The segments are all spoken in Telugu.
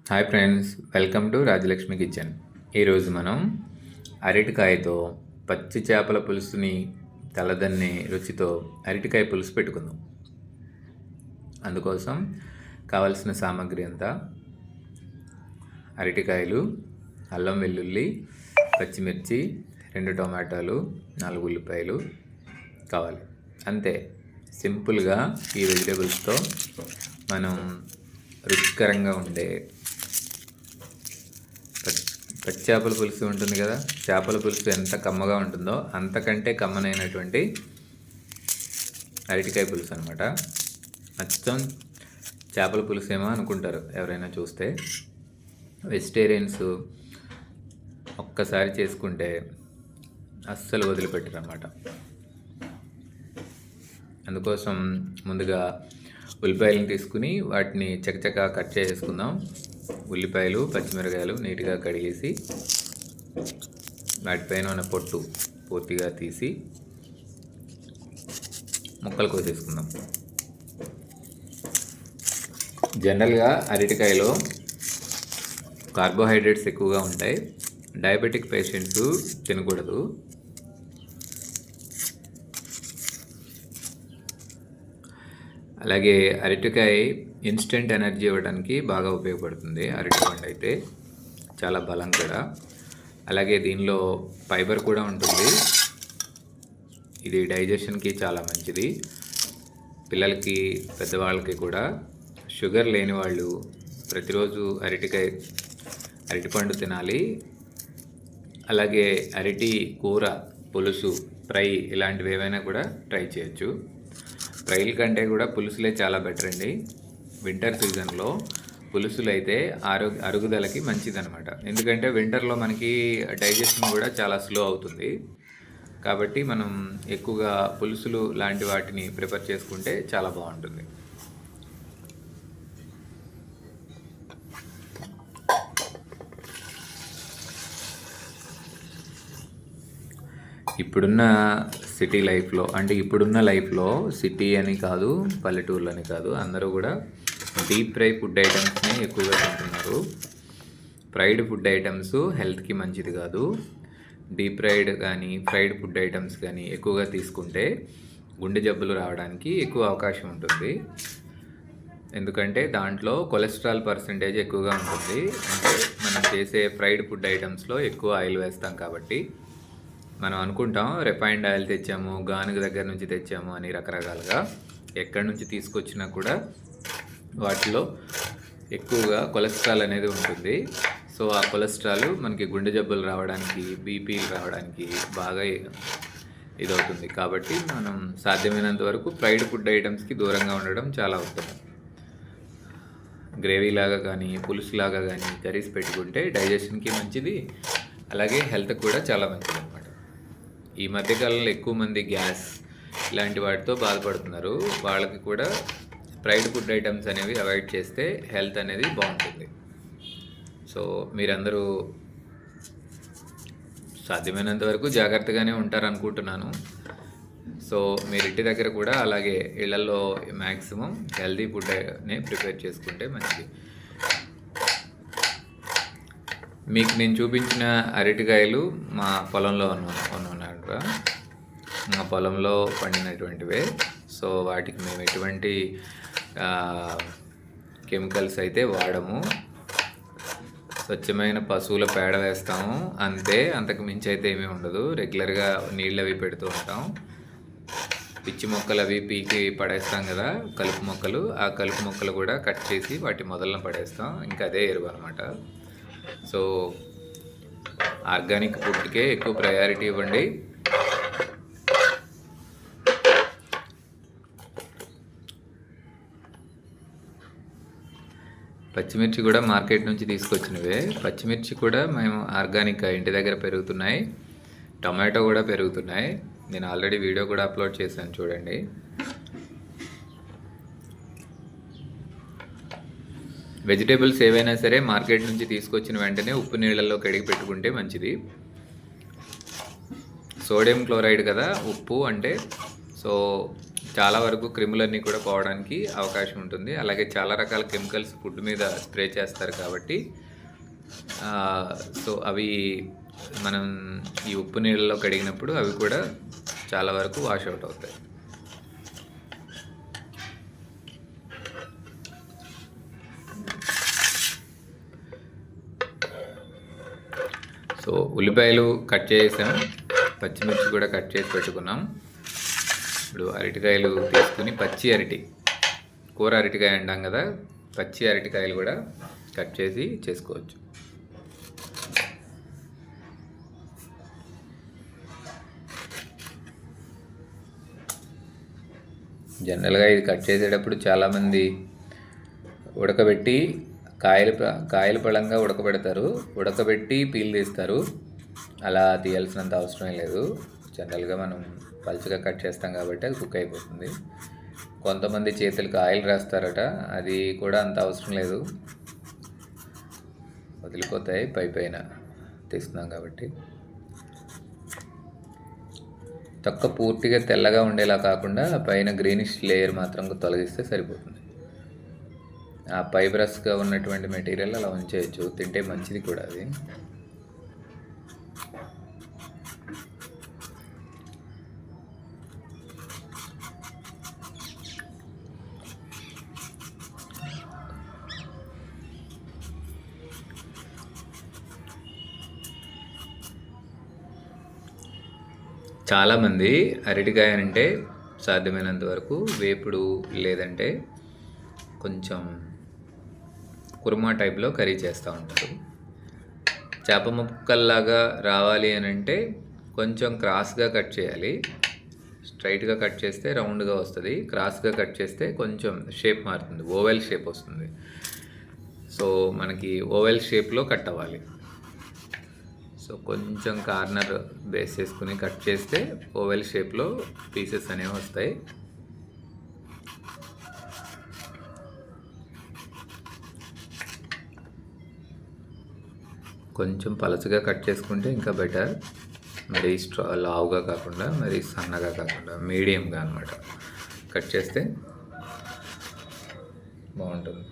Hi friends, welcome to Rajalakshmi kitchen. ఈరోజు మనం అరటికాయతో పచ్చి చేపల పులుసుని తలదన్నే రుచితో అరటికాయ పులుసు పెట్టుకుందాం. అందుకోసం కావలసిన సామాగ్రి అంతా అరటికాయలు, అల్లం వెల్లుల్లి, పచ్చిమిర్చి, 2 టొమాటోలు, 4 ఉల్లిపాయలు కావాలి. అంతే సింపుల్గా ఈ వెజిటేబుల్స్తో మనం రుచికరంగా ఉండే పచ్చి చేపల పులుసు ఉంటుంది కదా, చేపల పులుసు ఎంత కమ్మగా ఉంటుందో అంతకంటే కమ్మనైనటువంటి అరటికాయ పులుసు అనమాట. అచ్చం చేపల పులుసు ఏమో అనుకుంటారు ఎవరైనా చూస్తే. వెజిటేరియన్స్ ఒక్కసారి చేసుకుంటే అస్సలు వదిలిపెట్టరు అన్నమాట. అందుకోసం ముందుగా ఉల్లిపాయలను తీసుకుని వాటిని చకచకా కట్ చేసుకుందాం. ఉల్లిపాయలు, పచ్చిమిరకాయలు నీట్గా కడిగేసి వాటిపైన ఉన్న పొట్టు పూర్తిగా తీసి ముక్కలు కోసేసుకుందాం. జనరల్గా అరటికాయలో కార్బోహైడ్రేట్స్ ఎక్కువగా ఉంటాయి. డయాబెటిక్ పేషెంట్స్ తినకూడదు. అలాగే అరటికాయ ఇన్స్టెంట్ ఎనర్జీ ఇవ్వడానికి బాగా ఉపయోగపడుతుంది. అరటిపండు అయితే చాలా బలం కూడా. అలాగే దీనిలో ఫైబర్ కూడా ఉంటుంది. ఇది డైజెషన్కి చాలా మంచిది. పిల్లలకి, పెద్దవాళ్ళకి కూడా. షుగర్ లేని వాళ్ళు ప్రతిరోజు అరటిపండు తినాలి. అలాగే అరటి కూర, పులుసు, ఫ్రై ఇలాంటివి ఏవైనా కూడా ట్రై చేయొచ్చు. ఫ్రైల కంటే కూడా పులుసులే చాలా బెటర్ అండి. వింటర్ సీజన్లో పులుసులు అయితే అరుగుదలకి మంచిదనమాట. ఎందుకంటే వింటర్లో మనకి డైజెషన్ కూడా చాలా స్లో అవుతుంది. కాబట్టి మనం ఎక్కువగా పులుసులు లాంటి వాటిని ప్రిపేర్ చేసుకుంటే చాలా బాగుంటుంది. ఇప్పుడున్న సిటీ లైఫ్లో, అంటే ఇప్పుడున్న లైఫ్లో సిటీ అని కాదు, పల్లెటూర్లు అని కాదు, అందరూ కూడా డీప్ ఫ్రై ఫుడ్ ఐటమ్స్ని ఎక్కువగా తింటున్నారు. ఫ్రైడ్ ఫుడ్ ఐటమ్స్ హెల్త్కి మంచిది కాదు. డీప్ ఫ్రైడ్ కానీ ఫ్రైడ్ ఫుడ్ ఐటమ్స్ కానీ ఎక్కువగా తీసుకుంటే గుండె జబ్బులు రావడానికి ఎక్కువ అవకాశం ఉంటుంది. ఎందుకంటే దాంట్లో కొలెస్ట్రాల్ పర్సంటేజ్ ఎక్కువగా ఉంటుంది. అంటే మనం చేసే ఫ్రైడ్ ఫుడ్ ఐటమ్స్లో ఎక్కువ ఆయిల్ వేస్తాం కాబట్టి మనం అనుకుంటాం రిఫైన్డ్ ఆయిల్ తెచ్చాము, గానుగ దగ్గర నుంచి తెచ్చాము అని. రకరకాలుగా ఎక్కడి నుంచి తీసుకొచ్చినా కూడా వాటిలో ఎక్కువగా కొలెస్ట్రాల్ అనేది ఉంటుంది. సో ఆ కొలెస్ట్రాల్ మనకి గుండె జబ్బులు రావడానికి, బీపీలు రావడానికి బాగా ఇదవుతుంది. కాబట్టి మనం సాధ్యమైనంత వరకు ఫ్రైడ్ ఫుడ్ ఐటమ్స్కి దూరంగా ఉండడం చాలా ఉత్తమం. గ్రేవీ లాగా కానీ, పులుసు లాగా కానీ కర్రీస్ పెట్టుకుంటే డైజెషన్కి మంచిది, అలాగే హెల్త్కి కూడా చాలా మంచిది అనమాట. ఈ మధ్యకాలంలో ఎక్కువ మంది గ్యాస్ ఇలాంటి వాటితో బాధపడుతున్నారు. వాళ్ళకి కూడా ఫ్రైడ్ ఫుడ్ ఐటమ్స్ అనేవి అవాయిడ్ చేస్తే హెల్త్ అనేది బాగుంటుంది. సో మీరందరూ సాధ్యమైనంత వరకు జాగ్రత్తగానే ఉంటారనుకుంటున్నాను. సో మీరు ఇంటి దగ్గర కూడా అలాగే ఇళ్లలో మ్యాక్సిమం హెల్తీ ఫుడ్నే ప్రిపేర్ చేసుకుంటే మంచిది. మీకు నేను చూపించిన అరటికాయలు మా పొలంలో ఉన్నాయట. మా పొలంలో పండినటువంటివే. సో వాటికి మేము ఎటువంటి కెమికల్స్ అయితే వాడము. స్వచ్ఛమైన పశువుల పేడ వేస్తాము అంతే, అంతకు మించి అయితే ఏమీ ఉండదు. రెగ్యులర్గా నీళ్ళు అవి పెడుతూ ఉంటాం. పిచ్చి మొక్కలు అవి పీకి పడేస్తాం కదా, కలుపు మొక్కలు. ఆ కలుపు మొక్కలు కూడా కట్ చేసి వాటి మొదలను పడేస్తాం. ఇంకా అదే ఎరువు అనమాట. సో ఆర్గానిక్ ఫుడ్కే ఎక్కువ ప్రయారిటీ ఇవ్వండి. పచ్చిమిర్చి కూడా మార్కెట్ నుంచి తీసుకొచ్చినవే. పచ్చిమిర్చి కూడా మేము ఆర్గానిక్గా ఇంటి దగ్గర పెరుగుతున్నాయి. టొమాటో కూడా పెరుగుతున్నాయి. నేను ఆల్రెడీ వీడియో కూడా అప్లోడ్ చేశాను, చూడండి. వెజిటేబుల్స్ ఏవైనా సరే మార్కెట్ నుంచి తీసుకొచ్చిన వెంటనే ఉప్పు నీళ్ళల్లో కడిగి పెట్టుకుంటే మంచిది. సోడియం క్లోరైడ్ కదా ఉప్పు అంటే. సో చాలా వరకు క్రిములన్నీ కూడా పోవడానికి అవకాశం ఉంటుంది. అలాగే చాలా రకాల కెమికల్స్ ఫుడ్ మీద స్ప్రే చేస్తారు కాబట్టి సో అవి మనం ఈ ఉప్పు నీళ్ళలో కడిగినప్పుడు అవి కూడా చాలా వరకు వాష్ అవుట్ అవుతాయి. సో ఉల్లిపాయలు కట్ చేసాం, పచ్చిమిర్చి కూడా కట్ చేసి పెట్టుకున్నాం. ఇప్పుడు అరటికాయలు తీసుకుని పచ్చి అరటి, కూర అరటికాయ అంటాం కదా, పచ్చి అరటికాయలు కూడా కట్ చేసి చేసుకోవచ్చు. జనరల్గా ఇది కట్ చేసేటప్పుడు చాలామంది ఉడకబెట్టి కాయలు పళ్ళంగా ఉడకబెడతారు, ఉడకబెట్టి పీల్ తీస్తారు. అలా తీయాల్సినంత అవసరం లేదు. జనరల్గా మనం పలుచగా కట్ చేస్తాం కాబట్టి అది కుక్ అయిపోతుంది. కొంతమంది చేతులకు ఆయిల్ రాస్తారట, అది కూడా అంత అవసరం లేదు, వదిలిపోతాయి పైన తీస్తున్నాం కాబట్టి. తొక్క పూర్తిగా తెల్లగా ఉండేలా కాకుండా పైన గ్రీనిష్ లేయర్ మాత్రం తొలగిస్తే సరిపోతుంది. ఆ ఫైబ్రస్గా ఉన్నటువంటి మెటీరియల్ అలా ఉంచేయచ్చు, తింటే మంచిది కూడా అది. చాలామంది అరటికాయ అంటే సాధ్యమైనంత వరకు వేపుడు లేదంటే కొంచెం కుర్మా టైప్లో కర్రీ చేస్తూ ఉంటారు. చేప ముక్కల్లాగా రావాలి అని అంటే కొంచెం క్రాస్గా కట్ చేయాలి. స్ట్రైట్గా కట్ చేస్తే రౌండ్గా వస్తుంది, క్రాస్గా కట్ చేస్తే కొంచెం షేప్ మారుతుంది, ఓవెల్ షేప్ వస్తుంది. సో మనకి ఓవెల్ షేప్లో కట్ అవ్వాలి. సో కొంచెం కార్నర్ బేస్ చేసుకుని కట్ చేస్తే ఓవెల్ షేప్లో పీసెస్ అనేవి వస్తాయి. కొంచెం పలచగా కట్ చేసుకుంటే ఇంకా బెటర్, మరీ లావుగా కాకుండా మరీ సన్నగా కాకుండా మీడియంగా అనమాట కట్ చేస్తే బాగుంటుంది.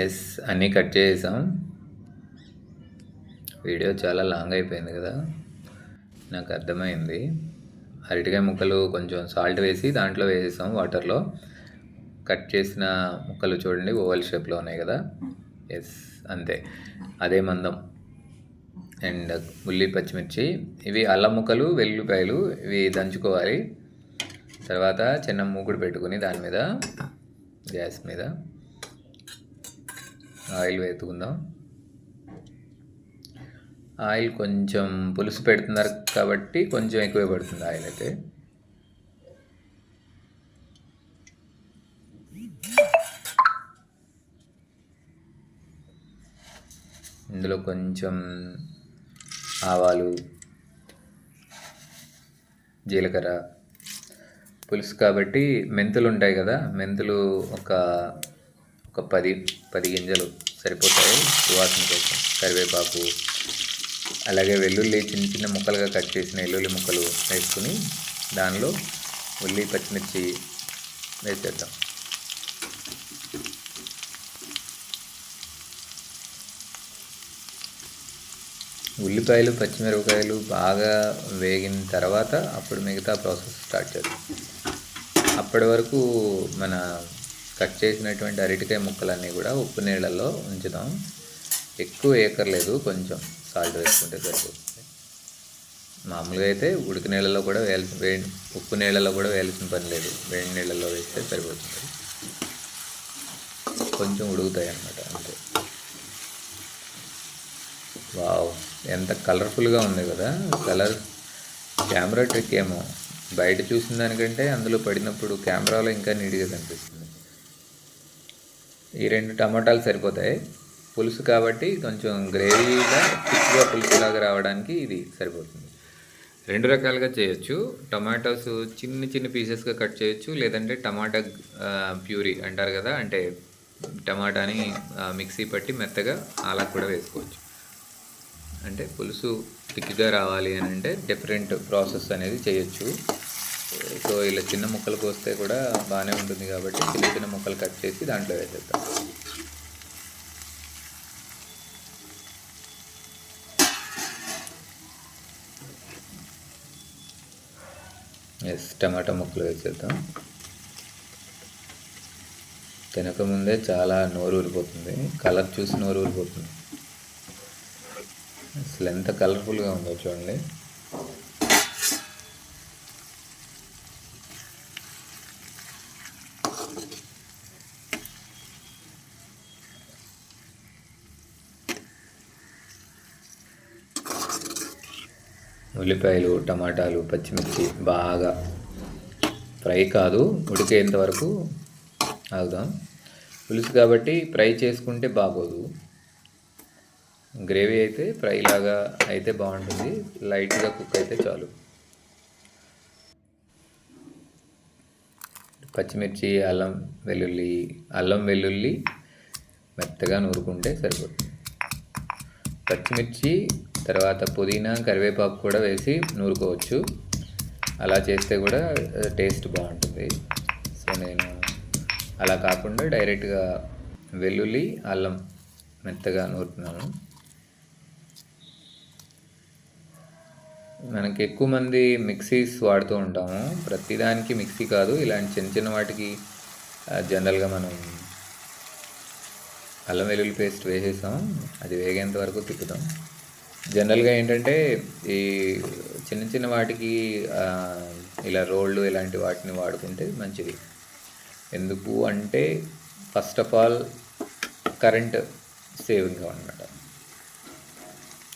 ఎస్, అన్నీ కట్ చేసాం. వీడియో చాలా లాంగ్ అయిపోయింది కదా, నాకు అర్థమైంది. అరటికాయ ముక్కలు కొంచెం సాల్ట్ వేసి దాంట్లో వేసేసాం వాటర్లో. కట్ చేసిన ముక్కలు చూడండి ఓవల్ షేప్లో ఉన్నాయి కదా. ఎస్, అంతే, అదే మందం. అండ్ పచ్చిమిర్చి, ఇవి అల్లం ముక్కలు, వెల్లుల్లిపాయలు, ఇవి దంచుకోవాలి. తర్వాత చిన్న మూకుడు పెట్టుకుని దాని మీద గ్యాస్ మీద ఆయిల్ వేసుకుందాం. ఆయిల్ కొంచెం పులుసు పెడుతున్నారు కాబట్టి కొంచెం ఎక్కువే పడుతుంది ఆయిల్ అయితే. ఇందులో కొంచెం ఆవాలు, జీలకర్ర, పులుసు కాబట్టి మెంతులు ఉంటాయి కదా, మెంతులు ఒక 10 గింజలు సరిపోతాయి సువాసన కోసం. కరివేపాకు, అలాగే వెల్లుల్లి చిన్న చిన్న ముక్కలుగా కట్ చేసిన వెల్లుల్లి ముక్కలు వేసుకుని దానిలో పచ్చిమిర్చి వేసేద్దాం. ఉల్లిపాయలు, పచ్చిమిరపకాయలు బాగా వేగిన తర్వాత అప్పుడు మిగతా ప్రాసెస్ స్టార్ట్ చేద్దాం. అప్పటి వరకు మన కట్ చేసినటువంటి అరటికాయ ముక్కలన్నీ కూడా ఉప్పు నీళ్ళల్లో ఉంచుదాం. ఎక్కువ వేయక్కర్లేదు, కొంచెం సాల్ట్ వేసుకుంటే సరిపోతుంది. మామూలుగా అయితే ఉడికి నీళ్ళలో కూడా ఉప్పు నీళ్ళలో కూడా వేయాల్సిన పని లేదు, వేడి నీళ్ళల్లో వేస్తే సరిపోతుంది. కొంచెం ఉడుకుతాయి అన్నమాట, అంతే. వావ్! ఎంత కలర్ఫుల్గా ఉంది కదా. కలర్ కెమెరా ట్రిక్ ఏమో, బయట చూసిన దానికంటే అందులో పడినప్పుడు కెమెరాలో ఇంకా నీట్గా కనిపిస్తుంది. ఈ 2 టమాటాలు సరిపోతాయి. పులుసు కాబట్టి కొంచెం గ్రేవీగా థిక్గా పులుసులాగా రావడానికి ఇది సరిపోతుంది. 2 రకాలుగా చేయొచ్చు. టమాటోస్ చిన్న చిన్న పీసెస్గా కట్ చేయొచ్చు, లేదంటే టమాటా ప్యూరీ అంటారు కదా, అంటే టమాటాని మిక్సీ పట్టి మెత్తగా అలా కూడా వేసుకోవచ్చు. అంటే పులుసు థిక్గా రావాలి అని అంటే డిఫరెంట్ ప్రాసెస్ అనేది చేయొచ్చు. సో ఇలా చిన్న ముక్కలు కోస్తే కూడా బాగానే ఉంటుంది కాబట్టి చిన్న చిన్న ముక్కలు కట్ చేసి దాంట్లో వేసేద్దాం. టమాటా ముక్కలు వేసేద్దాం. తినకముందే చాలా నోరు ఊరిపోతుంది, కలర్ చూసి నోరు ఊరిపోతుంది. అసలు ఎంత కలర్ఫుల్గా ఉందో చూడండి. ఉల్లిపాయలు, టమాటాలు, పచ్చిమిర్చి బాగా ఫ్రై కాదు, ఉడికేంత వరకు ఆగుదాం. పులుసు కాబట్టి ఫ్రై చేసుకుంటే బాగోదు. గ్రేవీ అయితే ఫ్రై లాగా అయితే బాగుంటుంది, లైట్గా కుక్ అయితే చాలు. పచ్చిమిర్చి, అల్లం వెల్లుల్లి మెత్తగా నూరుకుంటే సరిపోతుంది. పచ్చిమిర్చి తర్వాత పుదీనా, కరివేపాకు కూడా వేసి నూరుకోవచ్చు. అలా చేస్తే కూడా టేస్ట్ బాగుంటుంది. సో నేను అలా కాకుండా డైరెక్ట్గా వెల్లుల్లి, అల్లం మెత్తగా నూరుతున్నాను. మనకి ఎక్కువ మంది మిక్సీస్ వాడుతూ ఉంటాము. ప్రతిదానికి మిక్సీ కాదు, ఇలాంటి చిన్న చిన్న వాటికి జనరల్గా మనం అల్లం వెల్లుల్లి పేస్ట్ వేసేసాం, అది వేగేంత వరకు తిప్పుతాం. జనరల్గా ఏంటంటే ఈ చిన్న చిన్న వాటికి ఇలా రోళ్ళు ఇలాంటి వాటిని వాడుకుంటే మంచిది. ఎందుకు అంటే first of all current saving అనమాట.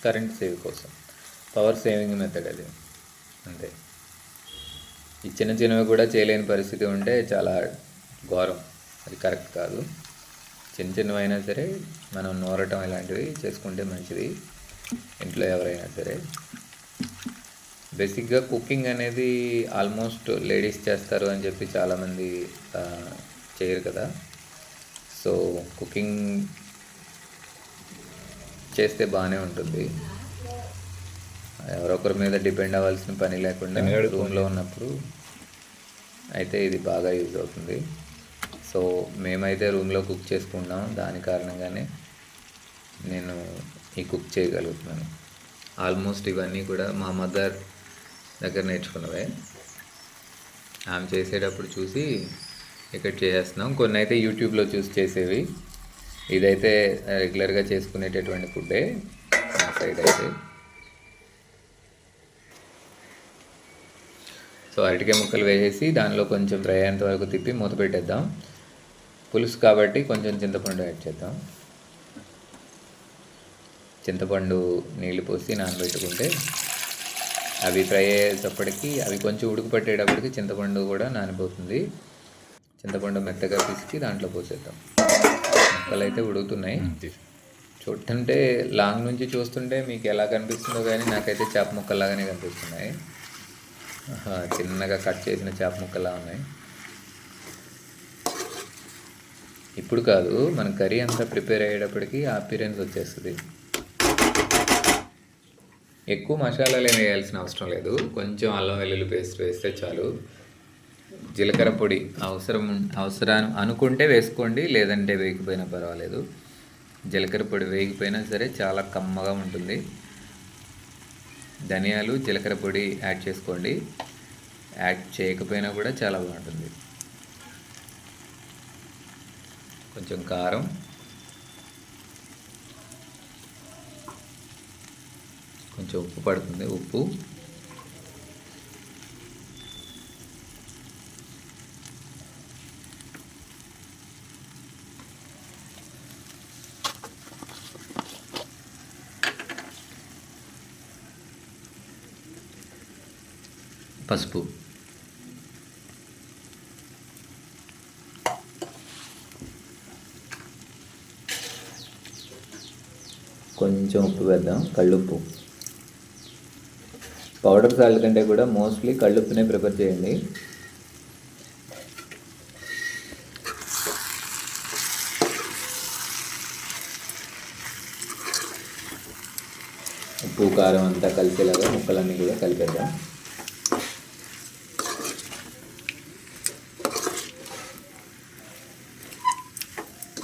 కరెంట్ సేవ్ కోసం పవర్ సేవింగ్ మెథడ్ అది, అంతే. ఈ చిన్న చిన్నవి కూడా చేయలేని పరిస్థితి ఉంటే చాలా ఘోరం, అది కరెక్ట్ కాదు. చిన్న చిన్నవైనా సరే మనం నూరటం ఇలాంటివి చేసుకుంటే మంచిది, ఇంట్లో ఎవరైనా సరే. బేసిక్గా కుకింగ్ అనేది ఆల్మోస్ట్ లేడీస్ చేస్తారు అని చెప్పి చాలామంది చేయరు కదా. సో కుకింగ్ చేస్తే బాగానే ఉంటుంది, ఎవరొకరి మీద డిపెండ్ అవ్వాల్సిన పని లేకుండా రూమ్లో ఉన్నప్పుడు అయితే ఇది బాగా యూజ్ అవుతుంది. సో మేమైతే రూమ్లో కుక్ చేసుకుంటాం, దాని కారణంగానే నేను ఈ కుక్ చేయగలుగుతున్నాను. ఆల్మోస్ట్ ఇవన్నీ కూడా మా మదర్ దగ్గర నేర్చుకున్నవే, ఆమె చేసేటప్పుడు చూసి ఇక్కడ చేసేస్తున్నాం. కొన్ని అయితే యూట్యూబ్లో చూసి చేసేవి, ఇదైతే రెగ్యులర్గా చేసుకునేటటువంటి ఫుడ్డే మా సైడ్ అయితే. సో అరటికాయ ముక్కలు వేసేసి దానిలో కొంచెం ఫ్రై అయ్యేంత వరకు తిప్పి మూత పెట్టేద్దాం. పులుసు కాబట్టి కొంచెం చింతపండు యాడ్ చేద్దాం. చింతపండు నీళ్ళు పోసి నానబెట్టుకుంటే అవి ఫ్రై అయ్యేటప్పటికి, అవి కొంచెం ఉడకపట్టేటప్పటికి చింతపండు కూడా నానిపోతుంది. చింతపండు మెత్తగా పిసికి దాంట్లో పోసేద్దాం. ముక్కలు అయితే ఉడుకుతున్నాయి. చూస్తుంటే లాంగ్ నుంచి చూస్తుంటే మీకు ఎలా కనిపిస్తుందో కానీ నాకైతే చేప ముక్కల్లాగానే కనిపిస్తున్నాయి. చిన్నగా కట్ చేసిన చేప ముక్కలా ఉన్నాయి. ఇప్పుడు కాదు, మన కర్రీ అంతా ప్రిపేర్ అయ్యేటప్పటికి ఆ అపిరెన్స్ వచ్చేస్తుంది. ఎక్కువ మసాలాలు ఏమి వేయాల్సిన అవసరం లేదు, కొంచెం అల్లం వెల్లుల్లి పేస్ట్ వేస్తే చాలు. జీలకర్ర పొడి అవసరం అనుకుంటే వేసుకోండి, లేదంటే వేగిపోయినా పర్వాలేదు. జీలకర్ర పొడి వేగిపోయినా సరే చాలా కమ్మగా ఉంటుంది. ధనియాలు, జీలకర్ర పొడి యాడ్ చేసుకోండి, యాడ్ చేయకపోయినా కూడా చాలా బాగుంటుంది. కొంచెం కారం, కొంచెం ఉప్పు పడుతుంది, ఉప్పు. పసుపు, కొంచెం ఉప్పు వేద్దాం, కళ్ళుప్పు. పౌడర్ సాల్ట్ కంటే కూడా మోస్ట్లీ కళ్ళుప్పునే ప్రిఫర్ చేయండి. ఉప్పు కారం అంతా కలిసేలాగా ముక్కలన్నీ కూడా కలిపేద్దాం.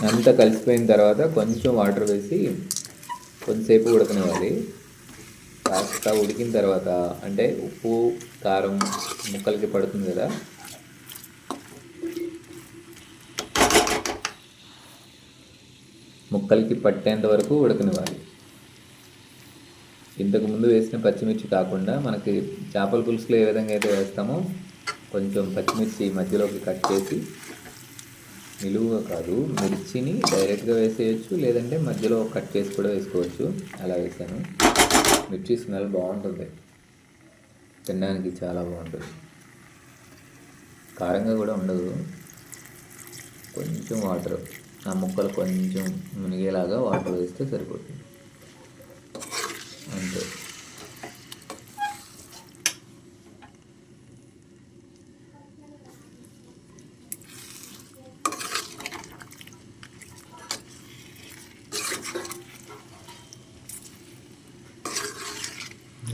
అంతా కలిసిపోయిన తర్వాత కొంచెం వాటర్ వేసి కొంతసేపు ఉడకనివ్వాలి. కాస్త ఉడికిన తర్వాత అంటే ఉప్పు కారం ముక్కలకి పడుతుంది కదా, ముక్కలకి పట్టేంత వరకు ఉడకనివ్వాలి. ఇంతకుముందు వేసిన పచ్చిమిర్చి కాకుండా మనకి చేపల పులుసులో ఏ విధంగా అయితే వేస్తామో కొంచెం పచ్చిమిర్చి మధ్యలోకి కట్ చేసి, నిలువుగా కాదు మిర్చిని డైరెక్ట్గా వేసేయచ్చు, లేదంటే మధ్యలో కట్ చేసి కూడా వేసుకోవచ్చు. అలా వేసాను. మిర్చి స్మెల్ బాగుంటుంది, తినడానికి చాలా బాగుంటుంది, కారంగా కూడా ఉండదు. కొంచెం వాటర్, ఆ ముక్కలు కొంచెం మునిగేలాగా వాటర్ వేస్తే సరిపోతుంది, అంతే.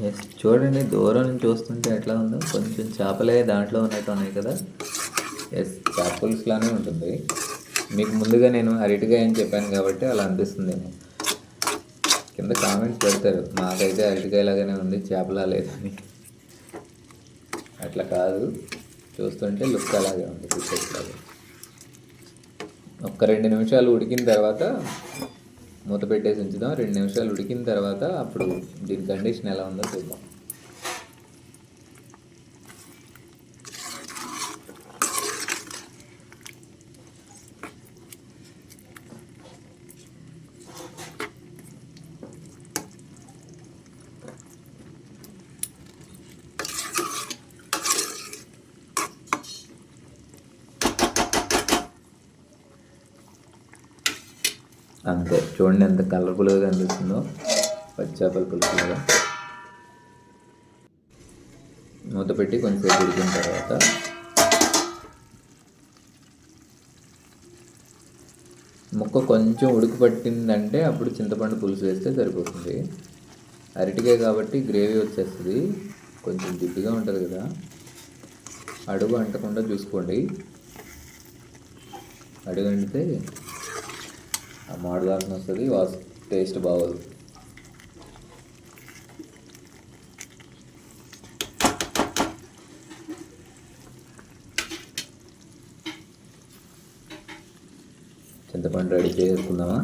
ఎస్, చూడండి దూరం నుంచి చూస్తుంటే ఎట్లా ఉందో, కొంచెం చేపలే దాంట్లో ఉన్నట్టు ఉన్నాయి కదా. ఎస్, చేప పులుసులానే ఉంటుంది. మీకు ముందుగా నేను అరటికాయ అని చెప్పాను కాబట్టి అలా అనిపిస్తుందేమో. కింద కామెంట్స్ పెడతారు, మాకైతే అరటికాయలాగానే ఉంది చేపలా లేదని. అట్లా కాదు, చూస్తుంటే లుక్ అలాగే ఉంది, పిక్చర్స్ లాగా. ఒక్క 2 నిమిషాలు ఉడికిన తర్వాత మూత పెట్టేసి ఉంచుదాం. 2 నిమిషాలు ఉడికిన తర్వాత అప్పుడు దీని కండిషన్ ఎలా ఉందో చూద్దాం. అంతే, చూడండి ఎంత కలర్ఫుల్గా కనిపిస్తుందో పచ్చి చేపల పులుసులాగా. మూత పెట్టి కొంచెంసేపు ఉడికిన తర్వాత ముక్క కొంచెం ఉడుకు పట్టిందంటే అప్పుడు చింతపండు పులుసు వేస్తే సరిపోతుంది. అరటికాయ కాబట్టి గ్రేవీ వచ్చేస్తుంది, కొంచెం జిడ్డుగా ఉంటుంది కదా, అడుగు అంటకుండా చూసుకోండి. అడుగు అంటితే ఆ మాడు వాసన వస్తుంది, టేస్ట్ బాగోదు. చింతపండు రెడీ చేసుకుందామా?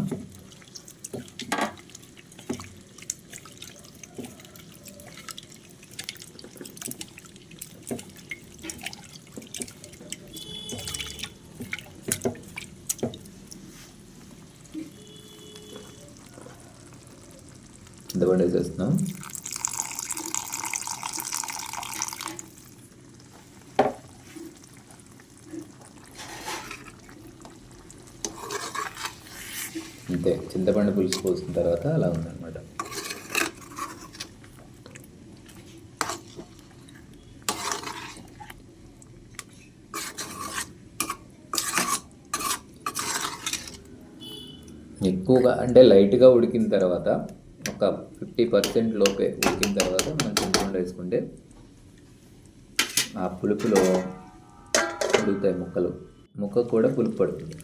చింతపండు వేసేస్తున్నాం. అంతే, చింతపండు పులుసు పోసిన తర్వాత అలా ఉందన్నమాట. ఎక్కువగా అంటే లైట్గా ఉడికిన తర్వాత ఒక 50% లోపే ఉడికిన తర్వాత మనం చింతపండు వేసుకుంటే ఆ పులుపులో ఉడుకుతాయి ముక్కలు, ముక్క కూడా పులుపు పడుతుంది.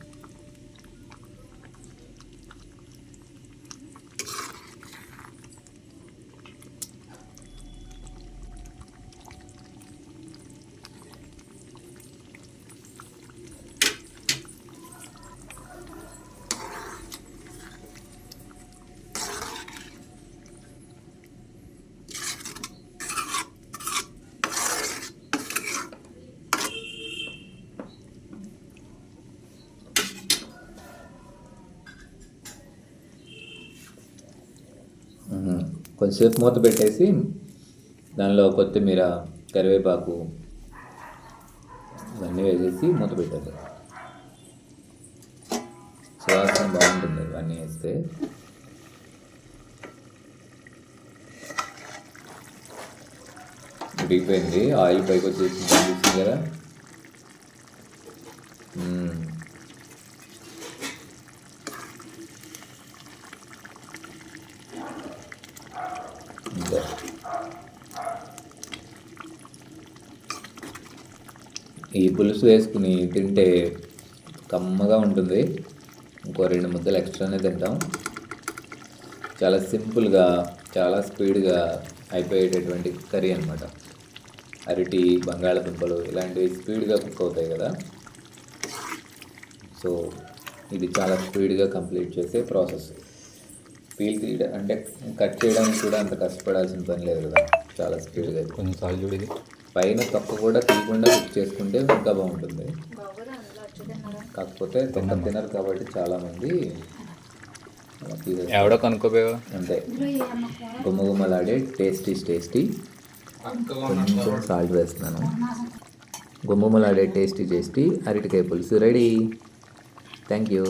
కొంచెంసేపు మూత పెట్టేసి దానిలో కొత్తిమీర, కరివేపాకు ఇవన్నీ వేసేసి మూత పెట్టాలి. సువాసన బాగుంటుంది ఇవన్నీ వేస్తే. ఉడికిపోయింది, ఆయిల్ పైకి వచ్చేసి కనిపిస్తుంది కదా. ఇంకా ఈ పులుసు వేసుకుని తింటే కమ్మగా ఉంటుంది. ఇంకో 2 ముద్దలు ఎక్స్ట్రానే తింటాం. చాలా సింపుల్గా, చాలా స్పీడ్గా అయిపోయేటటువంటి కర్రీ అనమాట. అరటి, బంగాళదుంపలు ఇలాంటివి స్పీడ్గా కుక్ అవుతాయి కదా. సో ఇది చాలా స్పీడ్గా కంప్లీట్ చేసే ప్రాసెస్. పీల్ తీయడం అంటే కట్ చేయడానికి కూడా అంత కష్టపడాల్సిన పని లేదు కదా, చాలా స్పీడ్గా. కొన్నిసార్లు చూడేది పైన తొక్క కూడా తీయకుండా కుక్ చేసుకుంటే ఇంకా బాగుంటుంది. కాకపోతే తొక్క తినరు కాబట్టి చాలామంది ఎవడో కనుక్కోపోయావా. అంతే, గుమ్మగుమ్మలాడే టేస్టీ. కొంచెం సాల్ట్ వేస్తున్నాను. గుమ్మగుమ్మలాడే టేస్టీ అరటికాయ పులుసు రెడీ. Thank you.